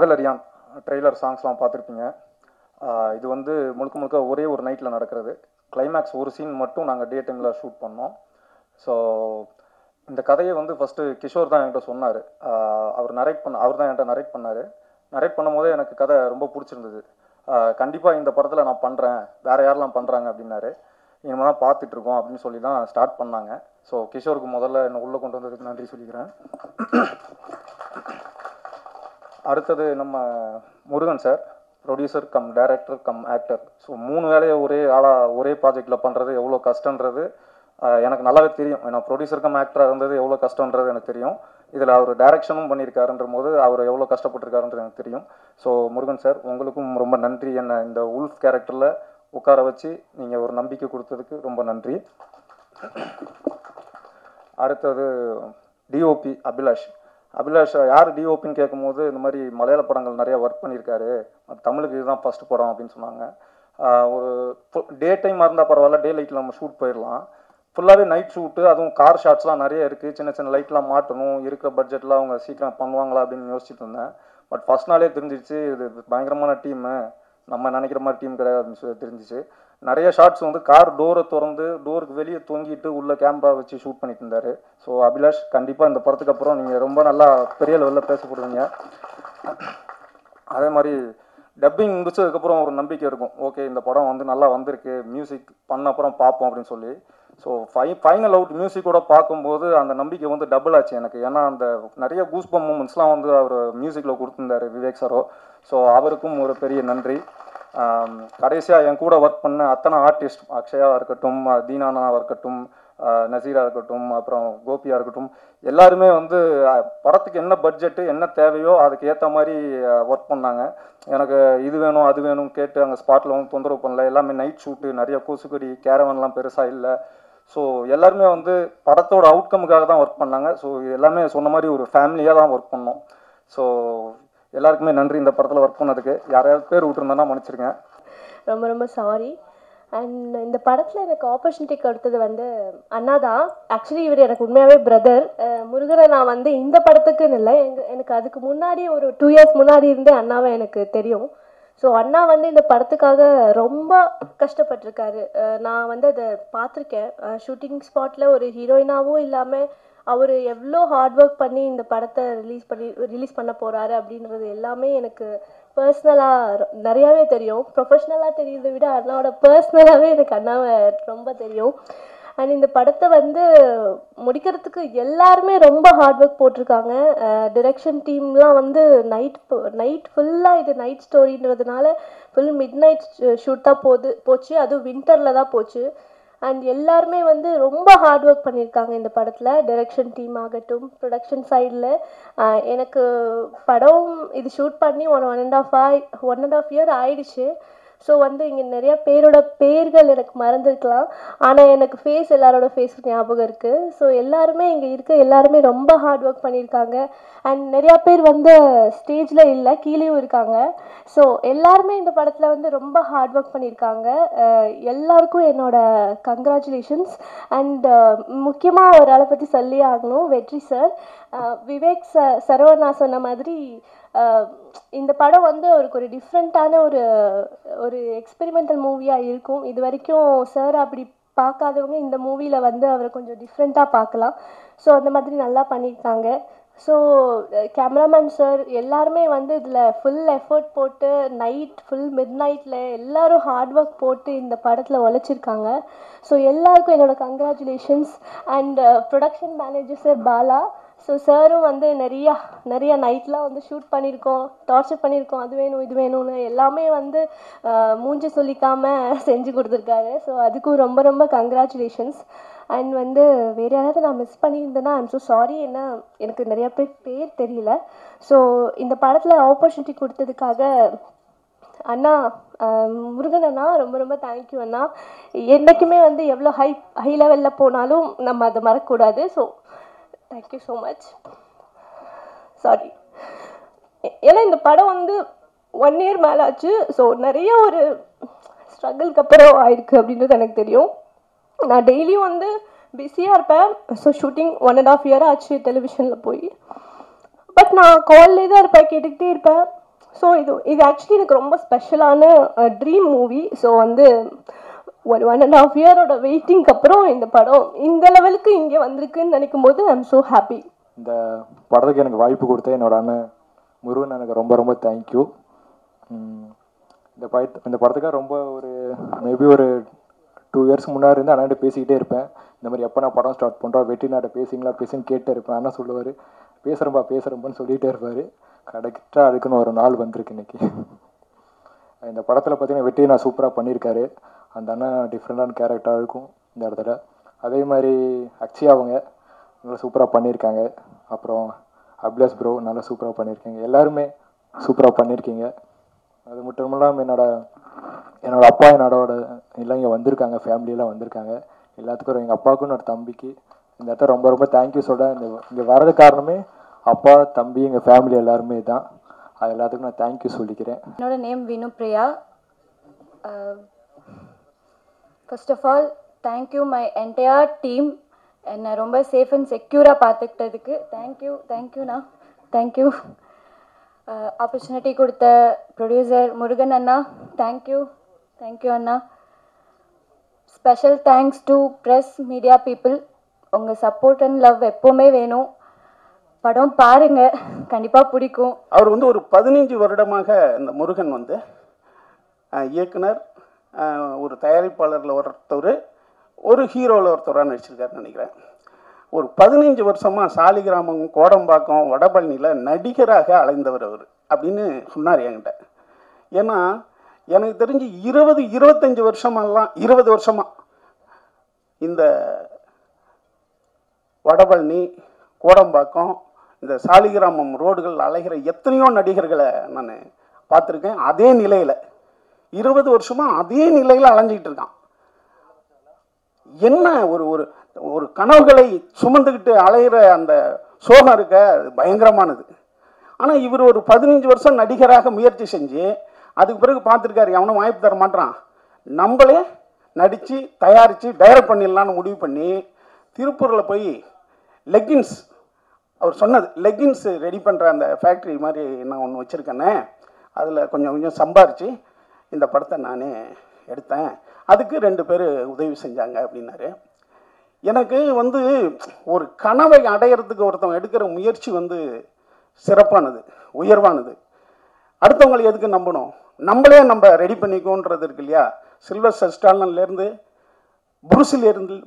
பகலறியான் trailer சாங்ஸ்லாம் பார்த்துருப்பீங்க. இது வந்து முழுக்க முழுக்க ஒரே ஒரு நைட்டில் நடக்கிறது. கிளைமேக்ஸ் ஒரு சீன் மட்டும் நாங்கள் டே டைமில் ஷூட் பண்ணோம். ஸோ இந்த கதையை வந்து ஃபஸ்ட்டு கிஷோர் தான் என்கிட்ட சொன்னார். அவர் தான் என்கிட்ட நரேட் பண்ணார். நரேட் பண்ணும்போதே எனக்கு கதை ரொம்ப பிடிச்சிருந்தது. கண்டிப்பாக இந்த படத்தில் நான் பண்ணுறேன், வேறு யாரெல்லாம் பண்ணுறாங்க அப்படின்னாரு. இனிமேல் தான் பார்த்துட்ருக்கோம் அப்படின்னு சொல்லி தான் ஸ்டார்ட் பண்ணாங்க. ஸோ கிஷோருக்கு முதல்ல என்னை உள்ளே கொண்டு வந்ததுக்கு நன்றி சொல்லிக்கிறேன். அடுத்தது நம்ம Murugan sir, producer cum director come actor. So 3 வேலையை ஒரே ஆளாக ஒரே ப்ராஜெக்டில் பண்ணுறது எவ்வளோ கஷ்டன்றது எனக்கு நல்லாவே தெரியும். ஏன்னா ப்ரொடியூசர் கம் ஆக்டராக இருந்தது எவ்வளோ கஷ்டன்றது எனக்கு தெரியும். இதில் அவர் டைரக்ஷனும் பண்ணியிருக்காருன்ற போது அவர் எவ்வளோ கஷ்டப்பட்டிருக்காருன்றது எனக்கு தெரியும். ஸோ முருகன் சார், உங்களுக்கும் ரொம்ப நன்றி. என்னை இந்த உல்ஃப் கேரக்டரில் உட்கார வச்சு நீங்கள் ஒரு நம்பிக்கை கொடுத்ததுக்கு ரொம்ப நன்றி. அடுத்தது டிஓபி அபிலாஷ். யார் டிஓபின்னு கேட்கும்போது இந்த மாதிரி மலையாள படங்கள் நிறையா ஒர்க் பண்ணியிருக்காரு, தமிழுக்கு இதுதான் ஃபஸ்ட் படம் அப்படின்னு சொன்னாங்க. ஒரு டே டைமாக இருந்தால் பரவாயில்ல, டே லைட்டில் நம்ம ஷூட் போயிடலாம். ஃபுல்லாகவே நைட் ஷூட்டு, அதுவும் கார் ஷாட்ஸ்லாம் நிறைய இருக்குது. சின்ன சின்ன லைட்லாம் மாட்டணும், இருக்கிற பட்ஜெட்டில் அவங்க சீக்கிரம் பண்ணுவாங்களா அப்படின்னு யோசிச்சுட்டு இருந்தேன். பட் ஃபஸ்ட் நாளே தெரிஞ்சிச்சு இது பயங்கரமான டீமு, நம்ம நினைக்கிற மாதிரி டீம் கிடையாது அப்படின்னு சொல்லி தெரிஞ்சிச்சு. நிறைய ஷார்ட்ஸ் வந்து கார் டோரை திறந்து டோருக்கு வெளியே தொங்கிட்டு உள்ள கேமரா வச்சு ஷூட் பண்ணிட்டு இருந்தார். ஸோ அபிலாஷ், கண்டிப்பாக இந்த படத்துக்கு அப்புறம் நீங்கள் ரொம்ப நல்லா பெரிய லெவலில் பேசப்படுவீங்க. அதே மாதிரி டப்பிங் முடிச்சதுக்கப்புறம் ஒரு நம்பிக்கை இருக்கும், ஓகே இந்த படம் வந்து நல்லா வந்திருக்கு, மியூசிக் பண்ண அப்புறம் பார்ப்போம் அப்படின்னு சொல்லி. ஸோ ஃபைனல் அவுட் மியூசிக்கோட பார்க்கும்போது அந்த நம்பிக்கை வந்து டபுள் ஆச்சு எனக்கு. ஏன்னா அந்த நிறைய கூஸ்பம் மூமெண்ட்ஸ்லாம் வந்து அவர் மியூசிக்கில் கொடுத்துருந்தாரு விவேக் சாரோ. ஸோ அவருக்கும் ஒரு பெரிய நன்றி. கடைசியாக என் கூட ஒர்க் பண்ண அத்தனை ஆர்டிஸ்ட், அக்ஷயாவாக இருக்கட்டும், தீனானாவாக இருக்கட்டும், நசீராக இருக்கட்டும், அப்புறம் கோபியாக இருக்கட்டும், எல்லாருமே வந்து படத்துக்கு என்ன பட்ஜெட்டு என்ன தேவையோ அதுக்கு ஏற்ற மாதிரி ஒர்க் பண்ணாங்க. எனக்கு இது வேணும் அது வேணும் கேட்டு அங்கே ஸ்பாட்டில் வந்து தொந்தரவு பண்ணல. எல்லாமே நைட் ஷூட்டு, நிறைய கொசுக்கடி, கேரவன்லாம் பெருசாக இல்லை. ஸோ எல்லாருமே வந்து படத்தோட அவுட்கமுக்காக தான் ஒர்க் பண்ணாங்க. ஸோ எல்லாமே சொன்ன மாதிரி ஒரு ஃபேமிலியாக தான் ஒர்க் பண்ணோம். ஸோ எல்லாருக்குமே நன்றி இந்த படத்தில் ஒர்க் பண்ணதுக்கு. யாரையாவது பேர் விட்டுருந்தேன்னா மன்னிச்சிருக்கேன். ரொம்ப ரொம்ப சாரி. அண்ட் இந்த படத்தில் எனக்கு ஆப்பர்ச்சுனிட்டி கொடுத்தது வந்து அண்ணா தான். ஆக்சுவலி இவர் எனக்கு உண்மையாகவே பிரதர். முருகனை நான் வந்து இந்த படத்துக்குன்னு இல்லை, எனக்கு அதுக்கு முன்னாடி ஒரு 2 இயர்ஸ் முன்னாடி இருந்தே அண்ணாவை எனக்கு தெரியும். ஸோ அண்ணா வந்து இந்த படத்துக்காக ரொம்ப கஷ்டப்பட்டிருக்காரு. நான் வந்து அதை பார்த்துருக்கேன். ஷூட்டிங் ஸ்பாட்டில் ஒரு ஹீரோயினாகவும் இல்லாமல் அவர் எவ்வளோ ஹார்ட் ஒர்க் பண்ணி இந்த படத்தை ரிலீஸ் பண்ண போகிறாரு அப்படின்றது எல்லாமே எனக்கு பர்சனலாக நிறையாவே தெரியும். ப்ரொஃபஷ்னலாக தெரியுறதை விட அண்ணாவோட பர்சனலாகவே எனக்கு அண்ணாவை ரொம்ப தெரியும். அண்ட் இந்த படத்தை வந்து முடிக்கிறதுக்கு எல்லாருமே ரொம்ப ஹார்ட் ஒர்க் போட்டிருக்காங்க. டிரெக்ஷன் டீம்லாம் வந்து நைட் ஃபுல்லாக இது நைட் ஸ்டோரின்றதுனால ஃபுல் மிட் நைட் ஷூட் தான் போச்சு. அதுவும் வின்டரில் தான் போச்சு. அண்ட் எல்லாருமே வந்து ரொம்ப ஹார்ட் ஒர்க் பண்ணியிருக்காங்க இந்த படத்தில். டைரக்ஷன் டீம் ஆகட்டும், ப்ரொடக்ஷன் சைடில். எனக்கு படம் இது ஷூட் பண்ணி 1.5 இயர் ஆயிடுச்சு. ஸோ வந்து இங்கே நிறைய பேரோட பேர்கள் எனக்கு மறந்துருக்கலாம், ஆனால் எனக்கு எல்லாரோட ஃபேஸ் ஞாபகம் இருக்குது. ஸோ எல்லாருமே இங்கே எல்லாருமே ரொம்ப ஹார்ட் ஒர்க் பண்ணியிருக்காங்க. அண்ட் நிறையா பேர் வந்து ஸ்டேஜில் இல்லை, கீழேயும் இருக்காங்க. ஸோ எல்லாருமே இந்த படத்தில் வந்து ரொம்ப ஹார்ட் ஒர்க் பண்ணியிருக்காங்க. எல்லாருக்கும் என்னோட கங்க்ராச்சுலேஷன்ஸ். அண்ட் முக்கியமாக ஒரு ஆளை பற்றி சொல்லி ஆகணும், வெற்றி சார். விவேக் சரவணா சொன்ன மாதிரி இந்த படம் வந்து அவருக்கு ஒரு டிஃப்ரெண்ட்டான ஒரு எக்ஸ்பெரிமெண்டல் மூவியாக இருக்கும். இது வரைக்கும் சார் அப்படி பார்க்காதவங்க இந்த மூவியில் வந்து அவரை கொஞ்சம் டிஃப்ரெண்ட்டாக பார்க்கலாம். ஸோ அந்த மாதிரி நல்லா பண்ணியிருக்காங்க. ஸோ கேமராமேன் சார் எல்லாருமே வந்து இதில் ஃபுல் எஃபர்ட் போட்டு ஃபுல் மிட் நைட்டில் எல்லோரும் ஹார்ட் ஒர்க் போட்டு இந்த படத்தில் உழைச்சிருக்காங்க. ஸோ எல்லாருக்கும் என்னோடய congratulations. And production manager sir Bala. So சாரும் வந்து நிறையா நைட்லாம் வந்து ஷூட் பண்ணியிருக்கோம், டார்ச்சர் பண்ணியிருக்கோம், அது வேணும் இது வேணும்னு எல்லாமே வந்து மூஞ்சி சொல்லிக்காமல் செஞ்சு கொடுத்துருக்காரு. ஸோ அதுக்கும் ரொம்ப ரொம்ப கங்க்ராச்சுலேஷன்ஸ். அண்ட் வந்து வேறு யாராவது நான் மிஸ் பண்ணியிருந்தேன்னா ஐம் ஸோ சாரி. ஏன்னா எனக்கு நிறையா பேர் தெரியல. ஸோ இந்த படத்தில் ஆப்பர்ச்சுனிட்டி கொடுத்ததுக்காக அண்ணா, முருகன் அண்ணா, ரொம்ப ரொம்ப தேங்க்யூ அண்ணா. என்றைக்குமே வந்து எவ்வளோ ஹை லெவலில் போனாலும் நம்ம அதை மறக்கக்கூடாது. So thank you so much. Sorry, ஏன்னா இந்த படம் வந்து 1 இயர் மேலே ஆச்சு. ஸோ நிறைய ஒரு ஸ்ட்ரகிள்க்கு அப்புறம் ஆயிருக்கு அப்படின்றது எனக்கு தெரியும். நான் டெய்லியும் வந்து பிஸியாக இருப்பேன். ஸோ ஷூட்டிங் 1.5 இயர் ஆச்சு டெலிவிஷனில் போய். பட் நான் கால்லே தான் இருப்பேன், கேட்டுக்கிட்டே இருப்பேன். ஸோ இது ஆக்சுவலி எனக்கு ரொம்ப ஸ்பெஷலான ட்ரீம் மூவி. ஸோ வந்து ஒரு 1.5 இயரோட வெயிட்டிங்க்கு அப்புறம் இந்த படம் இந்த லெவலுக்கு இங்கே வந்திருக்குன்னு நினைக்கும் போது ஐ எம் ஸோ ஹாப்பி. இந்த படத்துக்கு எனக்கு வாய்ப்பு கொடுத்த என்னோட அண்ணன் முருகன் எனக்கு ரொம்ப ரொம்ப தேங்க்யூ. இந்த படத்துக்காக ரொம்ப ஒரு மேபி ஒரு 2 இயர்ஸ் முன்னாடி இருந்து அண்ணன் பேசிக்கிட்டே இருப்பேன். இந்த மாதிரி எப்போ நான் படம் ஸ்டார்ட் பண்ணுறோம் வெற்றி நாட்டை பேசின்னு கேட்டே இருப்பேன். அண்ணா சொல்லுவார் பேசுகிறப்பான்னு சொல்லிகிட்டே இருப்பார். கரெக்டாக அதுக்குன்னு ஒரு நாள் வந்திருக்கு இன்னைக்கு. இந்த படத்தில் பார்த்தீங்கன்னா வெற்றி நான் சூப்பராக பண்ணியிருக்காரு. அந்த அண்ணன் டிஃப்ரெண்டான கேரக்டராக இருக்கும் இந்த இடத்துல. அதே மாதிரி அக்ஷயா அவங்க நல்லா சூப்பராக பண்ணியிருக்காங்க. அப்புறம் அப்லாஸ் ப்ரோ நல்லா சூப்பராக பண்ணியிருக்கீங்க. எல்லாருமே சூப்பராக பண்ணியிருக்கீங்க. அது மட்டும் இல்லாமல் என்னோட அப்பா எல்லாம் இங்கே வந்திருக்காங்க, ஃபேமிலியெல்லாம் வந்திருக்காங்க. எல்லாத்துக்கும் எங்கள் அப்பாவுக்கும் என்னோட தம்பிக்கு இந்த இடத்த ரொம்ப ரொம்ப தேங்க்யூ சொல்கிறேன். இங்கே வர்றது காரணமே அப்பா தம்பி எங்கள் ஃபேமிலி எல்லாருமே தான். அது எல்லாத்துக்கும் நான் தேங்க்யூ சொல்லிக்கிறேன். என்னோட name Vinupriya. First of all thank you my entire team. என்னை ரொம்ப சேஃப் அண்ட் செக்யூராக பார்த்துக்கிட்டதுக்கு தேங்க்யூண்ணா. தேங்க்யூ. ஆப்பர்ச்சுனிட்டி கொடுத்த ப்ரொடியூசர் முருகன் அண்ணா, தேங்க்யூ அண்ணா. Special thanks to press media people. உங்கள் சப்போர்ட் அண்ட் லவ் எப்போவுமே வேணும். படம் பாருங்க, கண்டிப்பாக பிடிக்கும். அவர் வந்து ஒரு 15 வருடமாக இந்த முருகன் வந்து இயக்குனர், ஒரு தயாரிப்பாளரில் ஒருத்தர், ஒரு ஹீரோவில் ஒருத்தராக நடிச்சிருக்காருன்னு நினைக்கிறேன். ஒரு 15 வருஷமாக சாலிகிராமம், கோடம்பாக்கம், வடபழனியில் நடிகராக அலைந்தவர் அவர் அப்படின்னு சொன்னார் என்கிட்ட. ஏன்னா எனக்கு தெரிஞ்சு 20-25 வருஷமெல்லாம் 20 வருஷமாக இந்த வடபழனி, கோடம்பாக்கம், இந்த சாலிகிராமம் ரோடுகள் அலைகிற எத்தனையோ நடிகர்களை நான் பார்த்துருக்கேன். அதே நிலையில் 20 வருஷமாக அதே நிலையில் அலைஞ்சிக்கிட்டு இருக்கான். என்ன ஒரு ஒரு ஒரு கனவுகளை சுமந்துக்கிட்டு அலைகிற அந்த சோகம் இருக்க பயங்கரமானது. ஆனால் இவர் ஒரு 15 வருஷம் நடிகராக முயற்சி செஞ்சு அதுக்கு பிறகு பார்த்துருக்காரு, எவனும் வாய்ப்பு தர மாட்டான், நம்மளே நடித்து தயாரித்து டைரக்ட் பண்ணிடலான்னு முடிவு பண்ணி திருப்பூரில் போய் லெக்கின்ஸ், அவர் சொன்னது லெக்கின்ஸ் ரெடி பண்ணுற அந்த ஃபேக்ட்ரி மாதிரி நான் ஒன்று வச்சுருக்கேனே, அதில் கொஞ்சம் கொஞ்சம் சம்பாரித்து இந்த படத்தை நானே எடுத்தேன், அதுக்கு 2 பேர் உதவி செஞ்சாங்க அப்படின்னாரு. எனக்கு வந்து ஒரு கனவை அடையிறதுக்கு ஒருத்தவங்க எடுக்கிற முயற்சி வந்து சிறப்பானது, உயர்வானது. அடுத்தவங்களை எதுக்கு நம்பணும், நம்மளே நம்ம ரெடி பண்ணிக்கோன்றது இருக்கு இல்லையா. சில்வஸ்டர் ஸ்டாலன்லேருந்து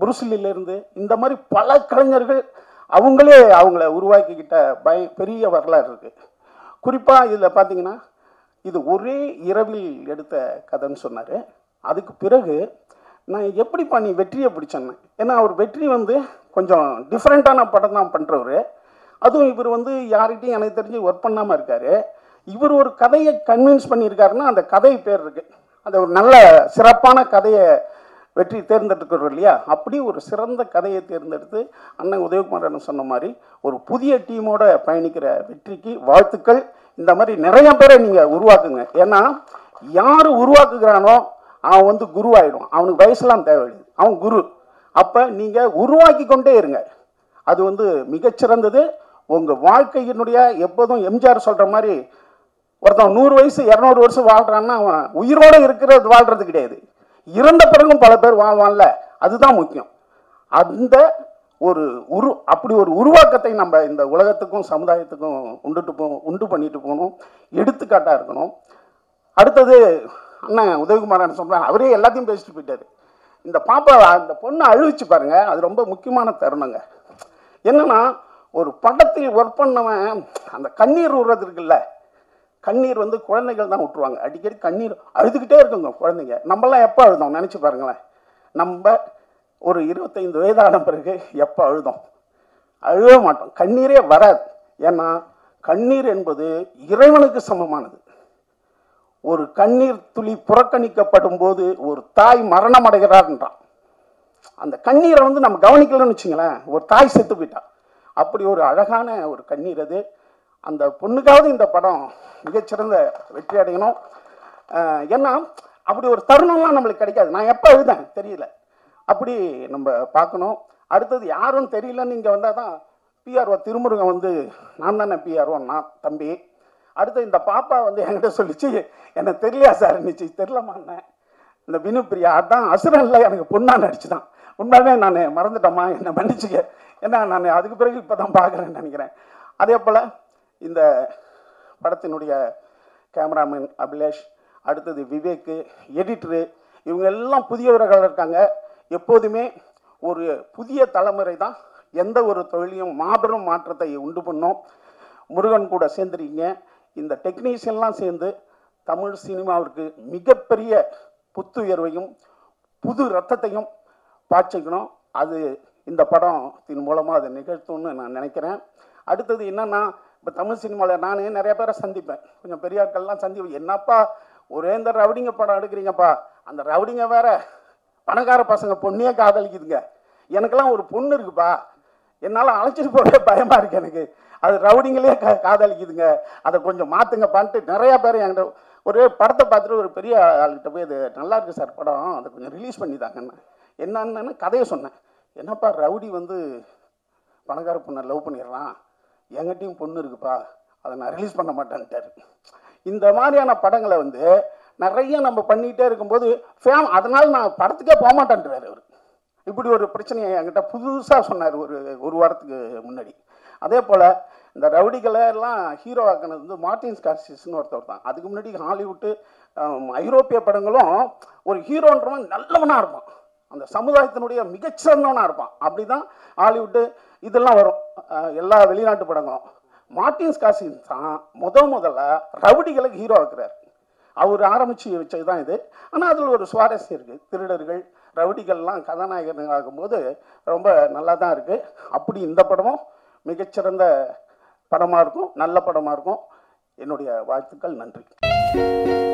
புருசிலிருந்து இந்த மாதிரி பல கலைஞர்கள் அவங்களே அவங்கள உருவாக்கிக்கிட்ட பெரிய வரலாறு இருக்குது. குறிப்பாக இதில் பார்த்தீங்கன்னா இது ஒரே இரவில் எடுத்த கதைன்னு சொன்னார். அதுக்கு பிறகு நான் எப்படிப்பா நீ வெற்றியை பிடிச்சேன்னு, ஏன்னா அவர் வெற்றி வந்து கொஞ்சம் டிஃப்ரெண்ட்டான படம் தான் பண்ணுறவர். அதுவும் இவர் வந்து யார்கிட்டையும் எனக்கு தெரிஞ்சு ஒர்க் பண்ணாமல் இருக்கார். இவர் ஒரு கதையை கன்வின்ஸ் பண்ணியிருக்காருன்னா அந்த கதை பேர் இருக்குது, அந்த ஒரு நல்ல சிறப்பான கதையை வெற்றி தேர்ந்தெடுக்கிறோம் இல்லையா. அப்படி ஒரு சிறந்த கதையை தேர்ந்தெடுத்து அண்ணன் உதயகுமார் சொன்ன மாதிரி ஒரு புதிய டீமோட பயணிக்கிற வெற்றிக்கு வாழ்த்துக்கள். இந்த மாதிரி நிறைய பேரை நீங்கள் உருவாக்குங்க. ஏன்னா யார் உருவாக்குகிறானோ அவன் வந்து குருவாயிடும். அவனுக்கு வயசுலாம் தேவையில்லை, அவன் குரு. அப்போ நீங்கள் உருவாக்கி கொண்டே இருங்க, அது வந்து மிகச்சிறந்தது. உங்கள் வாழ்க்கையினுடைய எப்போதும் எம்ஜிஆர் சொல்கிற மாதிரி ஒருத்தன் 100 வயசு 200 வருஷம் வாழ்கிறான்னா அவன் உயிரோடு இருக்கிறது வாழ்கிறது கிடையாது, இறந்த பிறகும் பல பேர் வாழ்வான்ல, அதுதான் முக்கியம். அந்த ஒரு அப்படி ஒரு உருவாக்கத்தை நம்ம இந்த உலகத்துக்கும் சமுதாயத்துக்கும் உண்டு பண்ணிட்டு போகணும், எடுத்துக்காட்டாக இருக்கணும். அடுத்தது அண்ணன் உதயகுமார் சொன்னார், அவரே எல்லாத்தையும் பேசிட்டு போயிட்டாரு. இந்த பாப்பா அந்த பொண்ணை அழுவிச்சு பாருங்க, அது ரொம்ப முக்கியமான தருணங்க. என்னன்னா ஒரு படத்தில் ஒர்க் பண்ணவன் அந்த கண்ணீர் விடுறது இருக்குல்ல, கண்ணீர் வந்து குழந்தைகள் தான் விட்டுருவாங்க, அடிக்கடி கண்ணீர் அழுதுகிட்டே இருக்குங்க குழந்தைங்க. நம்மளாம் எப்போ அழுதோம் நினச்சி பாருங்களேன். நம்ம ஒரு 25 வயதான பிறகு எப்போ அழுதோம்? அழுவே மாட்டோம், கண்ணீரே வராது. ஏன்னா கண்ணீர் என்பது இறைவனுக்கு சமமானது. ஒரு கண்ணீர் துளி புறக்கணிக்கப்படும் போது ஒரு தாய் மரணம் அடைகிறார்ன்றான். அந்த கண்ணீரை வந்து நம்ம கவனிக்கலன்னு வச்சுங்களேன், ஒரு தாய் செத்து போயிட்டா. அப்படி ஒரு அழகான ஒரு கண்ணீர் அது. அந்த பொண்ணுக்காவது இந்த படம் மிகச்சிறந்த வெற்றி அடையணும். ஏன்னா அப்படி ஒரு தருணம்லாம் நம்மளுக்கு கிடைக்காது. நான் எப்போ எழுதேன் தெரியல, அப்படி நம்ம பார்க்கணும். அடுத்தது யாரும் தெரியலன்னு இங்கே வந்தால் தான் பிஆர்ஓ திருமுருகன் வந்து நான் தானே பிஆர்ஓ, நான் தம்பி அடுத்து இந்த பாப்பா வந்து என்கிட்ட சொல்லிச்சு, எனக்கு தெரியலையா சார் இருந்துச்சு, தெரிலமான்னேன். இந்த வினுப்பிரியா அதான் அசுரனில் எனக்கு பொண்ணா நடிச்சுதான். உண்மையாகவே நான் மறந்துட்டேம்மா, என்னை மன்னிச்சுக்க. ஏன்னா நான் அதுக்கு பிறகு இப்போ தான் பார்க்குறேன்னு நினைக்கிறேன். அதே போல் இந்த படத்தினுடைய கேமராமேன் அபிலேஷ், அடுத்தது விவேக்கு, எடிட்டரு, இவங்க எல்லாம் புதியவர்கள் இருக்காங்க. எப்போதுமே ஒரு புதிய தலைமுறை தான் எந்த ஒரு தொழிலையும் மாபெரும் மாற்றத்தை உண்டு பண்ணோம். முருகன் கூட சேர்ந்துருக்கீங்க. இந்த டெக்னீஷியன்லாம் சேர்ந்து தமிழ் சினிமாவிற்கு மிகப்பெரிய புத்துயர்வையும் புது ரத்தத்தையும் பாய்ச்சிக்கணும். அது இந்த படத்தின் மூலமாக அதை நிகழ்த்தும்னு நான் நினைக்கிறேன். அடுத்தது என்னென்னா, இப்போ தமிழ் சினிமாவில் நான் நிறைய பேரை சந்திப்பேன், கொஞ்சம் பெரிய ஆட்கள்லாம் சந்திப்பேன். என்னப்பா ஒரே இந்த ரவுடிங்க படம் எடுக்கிறீங்கப்பா, அந்த ரவுடிங்க வேற பணக்கார பசங்க பொண்ணையே காதலிக்குதுங்க, எனக்கெல்லாம் ஒரு பொண்ணு இருக்குப்பா, என்னால் அழைச்சிட்டு போகவே பயமாக இருக்குது எனக்கு, அது ரவுடிங்களே காதலிக்குதுங்க, அதை கொஞ்சம் மாற்றுங்கப்பான்ட்டு நிறையா பேர் என்கிட்ட ஒரு படத்தை பார்த்துட்டு ஒரு பெரிய ஆள்கிட்ட போய் அது நல்லா இருக்குது சார் படம், அதை கொஞ்சம் ரிலீஸ் பண்ணி தாங்கன்னு என்னன்னு கதையை சொன்னேன். என்னப்பா ரவுடி வந்து பணக்கார பொண்ணை லவ் பண்ணிடுறான், என்கிட்டையும் பொண்ணு இருக்குப்பா, அதை நான் ரிலீஸ் பண்ண மாட்டேன்ட்டார். இந்த மாதிரியான படங்களை வந்து நிறைய நம்ம பண்ணிகிட்டே இருக்கும்போது அதனால் நான் படத்துக்கே போக மாட்டேன்றார் அவர். இப்படி ஒரு பிரச்சனையை என்கிட்ட புதுசாக சொன்னார் ஒரு வாரத்துக்கு முன்னாடி. அதே போல் இந்த ரவுடிகளை எல்லாம் ஹீரோ ஆக்கினது வந்து மார்ட்டின் ஸ்கார்சிஸ்ன்னு ஒருத்தர் தான். அதுக்கு முன்னாடி ஹாலிவுட்டு ஐரோப்பிய படங்களும் ஒரு ஹீரோன்றவன் நல்லவனாக இருப்பான், அந்த சமுதாயத்தினுடைய மிகச்சிறந்தவனாக இருப்பான். அப்படி தான் ஹாலிவுட்டு இதெல்லாம் வரும், எல்லா வெளிநாட்டு படங்களும். மார்ட்டின் ஸ்கார்சிஸ் தான் முதல்ல ரவுடிகளுக்கு ஹீரோ ஆக்குறார். அவர் ஆரம்பித்து வச்சது தான் இது. ஆனால் அதில் ஒரு சுவாரஸ்யம் இருக்குது. திருடர்கள் ரவுடிகள்லாம் கதாநாயகர்கள் ஆகும்போது ரொம்ப நல்லா தான் இருக்குது. அப்படி இந்த படமும் மிகச்சிறந்த படமாக இருக்கும், நல்ல படமாக இருக்கும். என்னுடைய வாழ்த்துக்கள். நன்றி.